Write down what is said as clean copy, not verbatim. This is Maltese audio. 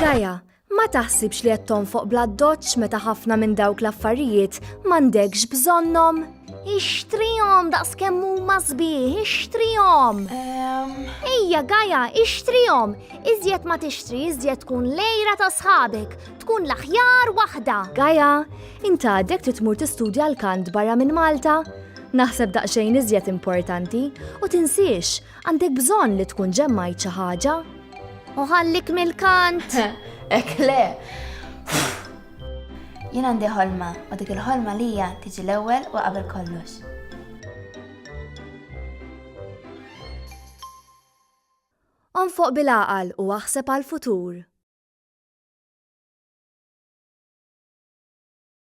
Gaja, ma taħsibx li qed tonfoq bla doċċ meta ħafna minn dawk l-affarijiet m'għandekx bżonnhom? Ixtrihom daqskemm huma sbieħ, ixtrihom! Ejja, Gaja, ixtrihom! Iżjed ma tixtri, iżjed tkun lejra ta' sħabek, tkun l-aħjar waħda. Gaja, inta għadek titmur tistudja l-kant barra minn Malta? Naħseb daqsxejn iżjed importanti u tinsiex għandek bżonn li tkun ġemmajt xi ħaġa. Uħallik mill-kant. Ek le. Jien għandi ħolma, u dik il-ħolma li hija tiġi l-ewwel u qabel kollox. Onfoq bil-għaqal u waħseb għal-futur.